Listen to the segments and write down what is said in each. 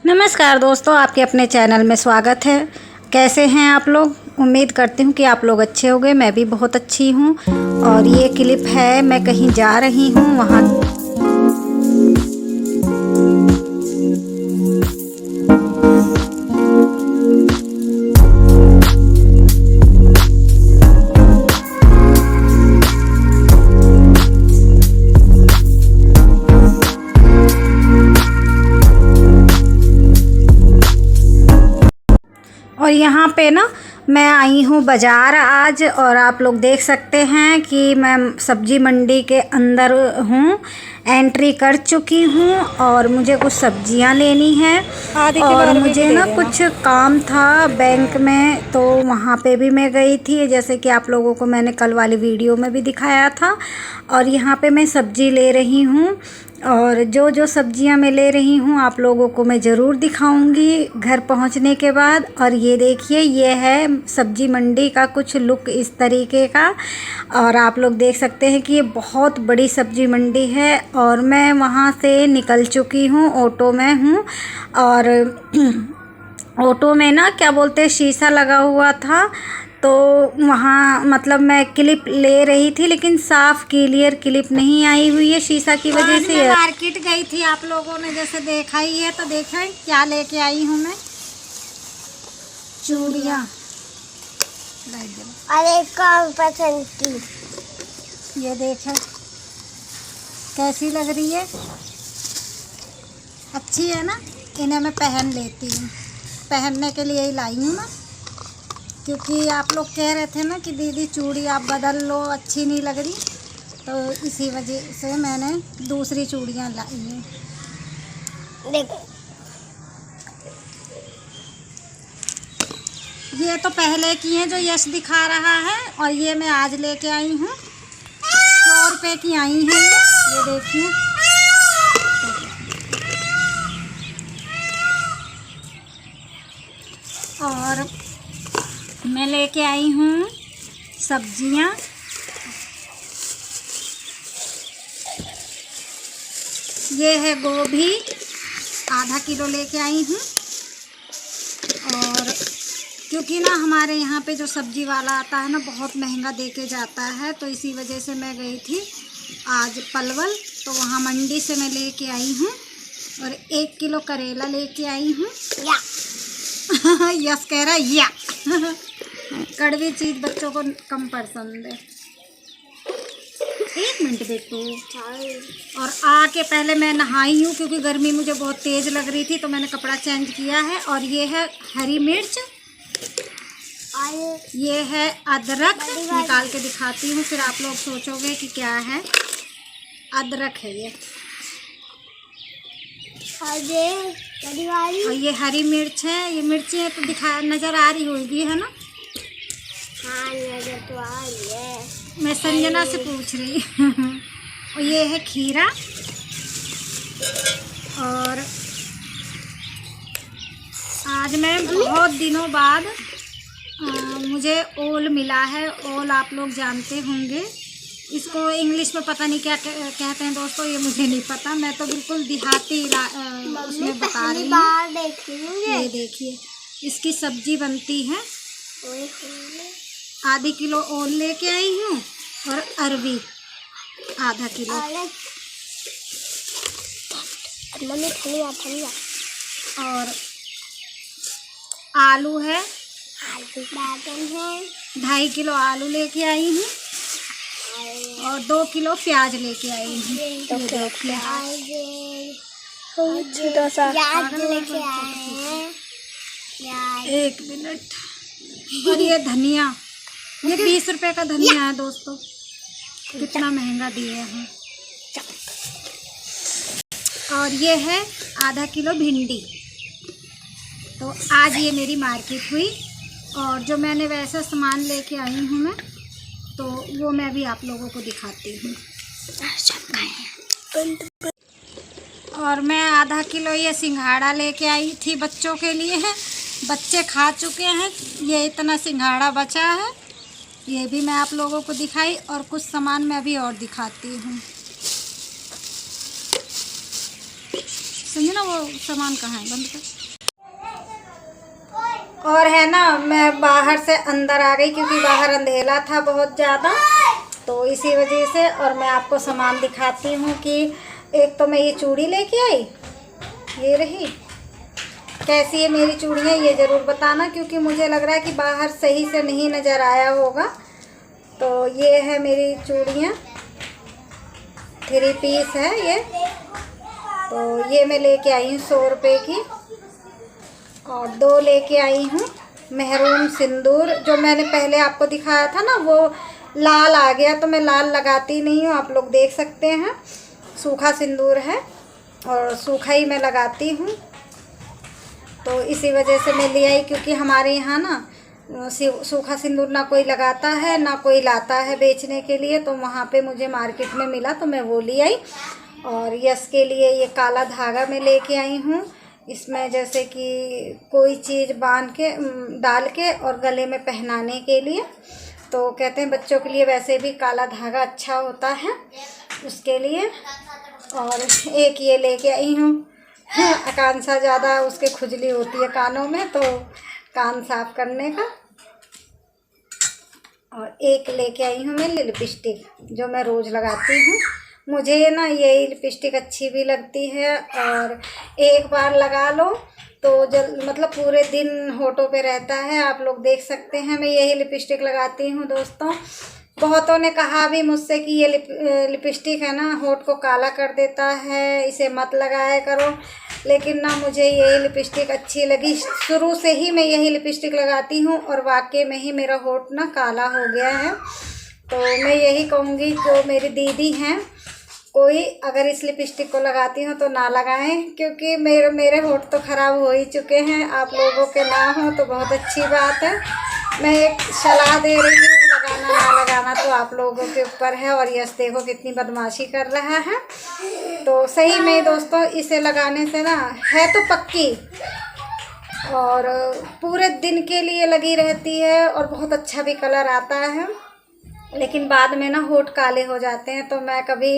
नमस्कार दोस्तों, आपके अपने चैनल में स्वागत है। कैसे हैं आप लोग? उम्मीद करती हूँ कि आप लोग अच्छे होंगे। मैं भी बहुत अच्छी हूँ। और ये क्लिप है, मैं कहीं जा रही हूँ वहाँ। और यहाँ पे ना मैं आई हूँ बाज़ार आज, और आप लोग देख सकते हैं कि मैं सब्ज़ी मंडी के अंदर हूँ, एंट्री कर चुकी हूँ। और मुझे कुछ सब्जियाँ लेनी हैं और मुझे ना कुछ काम था बैंक में, तो वहाँ पे भी मैं गई थी, जैसे कि आप लोगों को मैंने कल वाली वीडियो में भी दिखाया था। और यहाँ पे मैं सब्ज़ी ले रही हूँ, और जो सब्जियां मैं ले रही हूँ आप लोगों को मैं ज़रूर दिखाऊंगी घर पहुँचने के बाद। और ये देखिए, ये है सब्जी मंडी का कुछ लुक इस तरीके का। और आप लोग देख सकते हैं कि ये बहुत बड़ी सब्जी मंडी है। और मैं वहाँ से निकल चुकी हूँ, ऑटो में हूँ। और ऑटो में ना क्या बोलते हैं, शीशा लगा हुआ था, तो वहाँ मतलब मैं क्लिप ले रही थी, लेकिन साफ़ क्लियर क्लिप नहीं आई हुई है शीशा की वजह से। मैं मार्केट गई थी, आप लोगों ने जैसे देखा ही है, तो देखें क्या लेके आई हूँ मैं। चूड़ियाँ अरे कौन पसंद की? ये देखें कैसी लग रही है, अच्छी है ना। इन्हें मैं पहन लेती हूँ, पहनने के लिए ही लाई हूँ ना, क्योंकि आप लोग कह रहे थे ना कि दीदी चूड़ी आप बदल लो, अच्छी नहीं लग रही, तो इसी वजह से मैंने दूसरी चूड़ियाँ लाई हैं। देखो ये तो पहले की हैं जो यश दिखा रहा है, और ये मैं आज लेके आई हूँ। 100 रुपये की आई हैं ये देखिए। और मैं लेके आई हूँ सब्जियाँ। ये है गोभी, आधा किलो लेके आई हूँ। और क्योंकि ना हमारे यहाँ पे जो सब्जी वाला आता है ना, बहुत महंगा दे के जाता है, तो इसी वजह से मैं गई थी आज पलवल, तो वहाँ मंडी से मैं लेके आई हूँ। और 1 किलो करेला लेके आई हूँ। यस कह रहा है या कड़वी चीज़ बच्चों को कम पसंद है। 1 मिनट देखो। और आके पहले मैं नहाई हूँ, क्योंकि गर्मी मुझे बहुत तेज़ लग रही थी, तो मैंने कपड़ा चेंज किया है। और ये है हरी मिर्च, ये है अदरक, निकाल के दिखाती हूँ, फिर आप लोग सोचोगे कि क्या है। अदरक है ये, और ये हरी मिर्च है। ये मिर्ची तो दिखा नज़र आ रही होगी, है ना? हाँ नजर तो आ रही है। मैं संजना से पूछ रही हूँ। और ये है खीरा। और आज मैं बहुत दिनों बाद मुझे ओल मिला है। ओल आप लोग जानते होंगे, इसको इंग्लिश में पता नहीं क्या कहते हैं दोस्तों, ये मुझे नहीं पता। मैं तो बिल्कुल देहाती उसमें बता रही हूँ। ये देखिए, इसकी सब्जी बनती है। आधी किलो ओल लेके आई हूँ, और अरवी आधा किलो। और आलू है, आलू बैगन है। 2.5 किलो आलू लेके आई हूँ। और 2 किलो प्याज लेके आई हूँ। एक मिनट। और ये धनिया, ये 20 रुपए का धनिया है दोस्तों, कितना महंगा दिए हैं। और ये है आधा किलो भिंडी। तो आज ये मेरी मार्केट हुई, और जो मैंने वैसा सामान लेके आई हूँ मैं, तो वो मैं भी आप लोगों को दिखाती हूँ। और मैं आधा किलो ये सिंघाड़ा लेके आई थी, बच्चों के लिए है। बच्चे खा चुके हैं, ये इतना सिंघाड़ा बचा है, ये भी मैं आप लोगों को दिखाई। और कुछ सामान मैं अभी और दिखाती हूँ। संजना वो सामान कहाँ है, बंद कर। और है ना, मैं बाहर से अंदर आ गई क्योंकि बाहर अंधेरा था बहुत ज़्यादा, तो इसी वजह से। और मैं आपको सामान दिखाती हूँ कि एक तो मैं ये चूड़ी लेके आई, ये रही। कैसी है मेरी चूड़ियाँ ये ज़रूर बताना, क्योंकि मुझे लग रहा है कि बाहर सही से नहीं नज़र आया होगा। तो ये है मेरी चूड़ियाँ, 3 पीस है ये। तो ये मैं लेके आई हूँ 100 रुपये की। और 2 लेके आई हूँ मेहरून सिंदूर, जो मैंने पहले आपको दिखाया था ना वो लाल आ गया, तो मैं लाल लगाती नहीं हूँ, आप लोग देख सकते हैं। सूखा सिंदूर है और सूखा ही मैं लगाती हूँ, तो इसी वजह से मैं ले आई। क्योंकि हमारे यहाँ ना सूखा सिंदूर ना कोई लगाता है ना कोई लाता है बेचने के लिए, तो वहाँ पे मुझे मार्केट में मिला तो मैं वो ले आई। और यश के लिए ये काला धागा मैं लेके आई हूँ। इसमें जैसे कि कोई चीज़ बांध के डाल के और गले में पहनाने के लिए, तो कहते हैं बच्चों के लिए वैसे भी काला धागा अच्छा होता है उसके लिए। और एक ये लेके आई हूँ, आकांक्षा ज़्यादा उसके खुजली होती है कानों में, तो कान साफ करने का। और एक लेके आई हूँ मैं लिपस्टिक, जो मैं रोज़ लगाती हूँ। मुझे ना यही लिपस्टिक अच्छी भी लगती है, और एक बार लगा लो तो मतलब पूरे दिन होठों पे रहता है। आप लोग देख सकते हैं मैं यही लिपस्टिक लगाती हूँ दोस्तों। बहुतों ने कहा भी मुझसे कि ये लिपस्टिक है ना होठ को काला कर देता है, इसे मत लगाया करो। लेकिन ना मुझे यही लिपस्टिक अच्छी लगी, शुरू से ही मैं यही लिपस्टिक लगाती हूँ, और वाकई में ही मेरा होठ ना काला हो गया है। तो मैं यही कहूँगी जो मेरी दीदी हैं, कोई अगर इस लिपस्टिक को लगाती हो तो ना लगाएं, क्योंकि मेरे होठ तो ख़राब हो ही चुके हैं। आप लोगों के ना हो तो बहुत अच्छी बात है। मैं एक सलाह दे रही हूँ, लगाना ना लगाना तो आप लोगों के ऊपर है। और यश देखो कितनी बदमाशी कर रहा है। तो सही में दोस्तों, इसे लगाने से ना है तो पक्की और पूरे दिन के लिए लगी रहती है, और बहुत अच्छा भी कलर आता है। लेकिन बाद में ना होठ काले हो जाते हैं, तो मैं कभी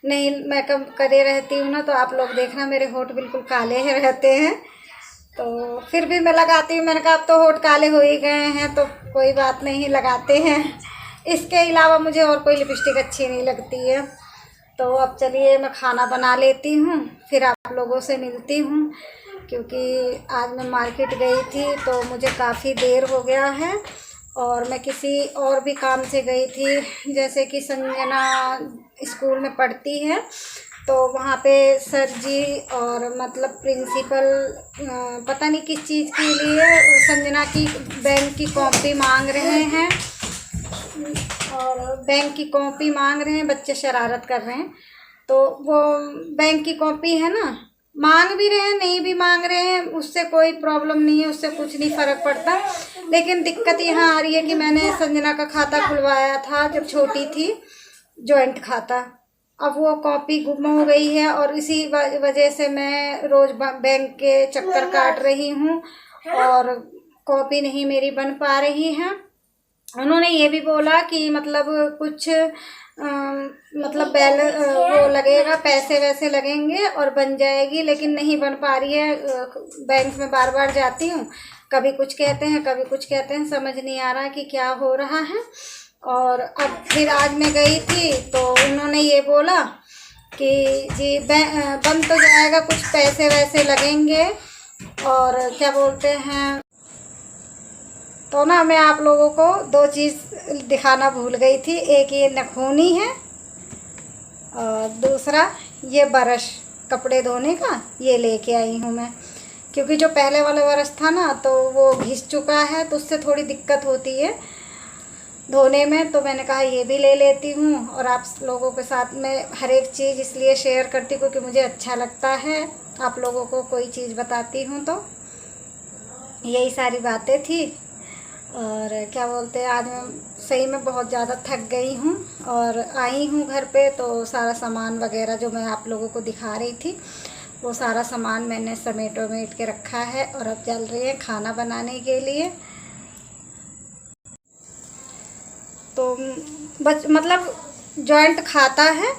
नहीं मेकअप करे रहती हूँ ना, तो आप लोग देखना मेरे होठ बिल्कुल काले ही रहते हैं। तो फिर भी मैं लगाती हूँ। मैंने कहा अब तो होठ काले हो ही गए हैं तो कोई बात नहीं, लगाते हैं। इसके अलावा मुझे और कोई लिपस्टिक अच्छी नहीं लगती है। तो अब चलिए मैं खाना बना लेती हूँ, फिर आप लोगों से मिलती हूँ। क्योंकि आज मैं मार्केट गई थी तो मुझे काफ़ी देर हो गया है, और मैं किसी और भी काम से गई थी। जैसे कि संजना स्कूल में पढ़ती है, तो वहाँ पे सर जी और मतलब प्रिंसिपल पता नहीं किस चीज़ के लिए संजना की बैंक की कॉपी मांग रहे हैं, और बैंक की कॉपी मांग रहे हैं। बच्चे शरारत कर रहे हैं, तो वो बैंक की कॉपी है ना, मांग भी रहे हैं नहीं भी मांग रहे हैं, उससे कोई प्रॉब्लम नहीं है, उससे कुछ नहीं फ़र्क पड़ता। लेकिन दिक्कत यहाँ आ रही है कि मैंने संजना का खाता खुलवाया था जब छोटी थी, जॉइंट खाता। अब वो कॉपी गुम हो गई है, और इसी वजह से मैं रोज़ बैंक के चक्कर काट रही हूँ, और कॉपी नहीं मेरी बन पा रही है। उन्होंने ये भी बोला कि मतलब कुछ मतलब वो लगेगा, पैसे वैसे लगेंगे और बन जाएगी, लेकिन नहीं बन पा रही है। बैंक में बार बार जाती हूँ, कभी कुछ कहते हैं कभी कुछ कहते हैं, समझ नहीं आ रहा कि क्या हो रहा है। और अब फिर आज मैं गई थी तो उन्होंने ये बोला कि जी बन तो जाएगा, कुछ पैसे वैसे लगेंगे, और क्या बोलते हैं। तो ना मैं आप लोगों को 2 चीज़ दिखाना भूल गई थी। एक ये नखूनी है, और दूसरा ये ब्रश कपड़े धोने का ये लेके आई हूँ मैं। क्योंकि जो पहले वाला ब्रश था ना तो वो घिस चुका है, तो उससे थोड़ी दिक्कत होती है धोने में। तो मैंने कहा ये भी ले लेती हूँ। और आप लोगों के साथ में हर एक चीज़ इसलिए शेयर करती हूँ क्योंकि मुझे अच्छा लगता है आप लोगों को कोई चीज़ बताती हूँ। तो यही सारी बातें थी। और क्या बोलते हैं, आज मैं सही में बहुत ज़्यादा थक गई हूँ, और आई हूँ घर पे तो सारा सामान वगैरह जो मैं आप लोगों को दिखा रही थी वो सारा सामान मैंने समेट के रखा है, और अब चल रही है खाना बनाने के लिए। तो मतलब जॉइंट खाता है,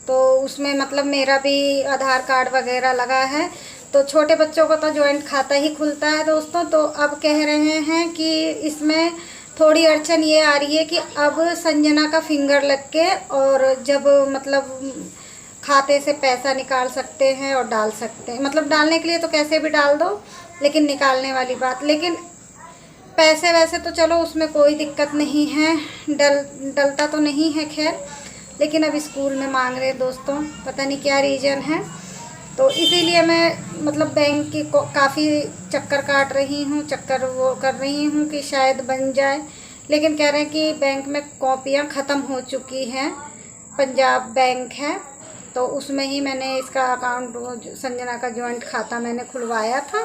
तो उसमें मतलब मेरा भी आधार कार्ड वगैरह लगा है। तो छोटे बच्चों का तो जॉइंट खाता ही खुलता है दोस्तों। तो अब कह रहे हैं कि इसमें थोड़ी अड़चन ये आ रही है कि अब संजना का फिंगर लग के और जब मतलब खाते से पैसा निकाल सकते हैं और डाल सकते हैं। मतलब डालने के लिए तो कैसे भी डाल दो, लेकिन निकालने वाली बात, लेकिन पैसे वैसे तो चलो उसमें कोई दिक्कत नहीं है, डलता तो नहीं है खैर, लेकिन अब स्कूल में मांग रहे दोस्तों, पता नहीं क्या रीज़न है। तो इसीलिए मैं मतलब बैंक की काफ़ी चक्कर काट रही हूँ, चक्कर वो कर रही हूँ कि शायद बन जाए। लेकिन कह रहे हैं कि बैंक में कॉपियाँ ख़त्म हो चुकी हैं, पंजाब बैंक है तो उसमें ही मैंने इसका अकाउंट, संजना का जॉइंट खाता मैंने खुलवाया था।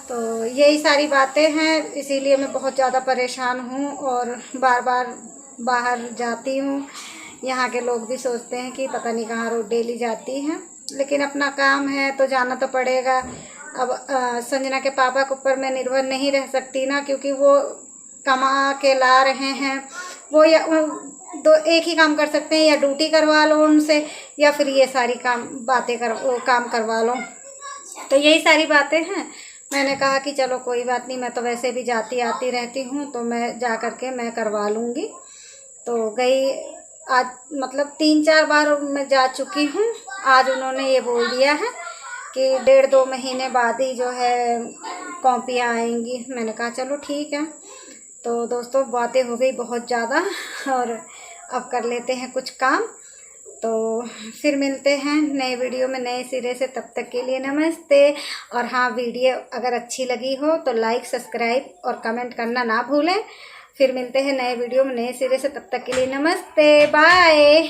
तो यही सारी बातें हैं, इसीलिए मैं बहुत ज़्यादा परेशान हूँ और बार बार बाहर जाती हूँ। यहाँ के लोग भी सोचते हैं कि पता नहीं कहाँ रोज डेली जाती हैं, लेकिन अपना काम है तो जाना तो पड़ेगा। अब संजना के पापा के ऊपर मैं निर्भर नहीं रह सकती ना, क्योंकि वो कमा के ला रहे हैं। वो या दो एक ही काम कर सकते हैं, या ड्यूटी करवा लो उनसे या फिर ये सारी काम करवा लो। तो यही सारी बातें हैं। मैंने कहा कि चलो कोई बात नहीं, मैं तो वैसे भी जाती आती रहती हूँ, तो मैं जा कर के मैं करवा लूँगी। तो गई आज, मतलब 3-4 बार मैं जा चुकी हूँ। आज उन्होंने ये बोल दिया है कि 1.5-2 महीने बाद ही जो है कॉपियाँ आएंगी। मैंने कहा चलो ठीक है। तो दोस्तों बातें हो गई बहुत ज़्यादा और अब कर लेते हैं कुछ काम। तो फिर मिलते हैं नए वीडियो में नए सिरे से, तब तक के लिए नमस्ते। और हाँ, वीडियो अगर अच्छी लगी हो तो लाइक, सब्सक्राइब और कमेंट करना ना भूलें। फिर मिलते हैं नए वीडियो में नए सिरे से, तब तक के लिए नमस्ते, बाय।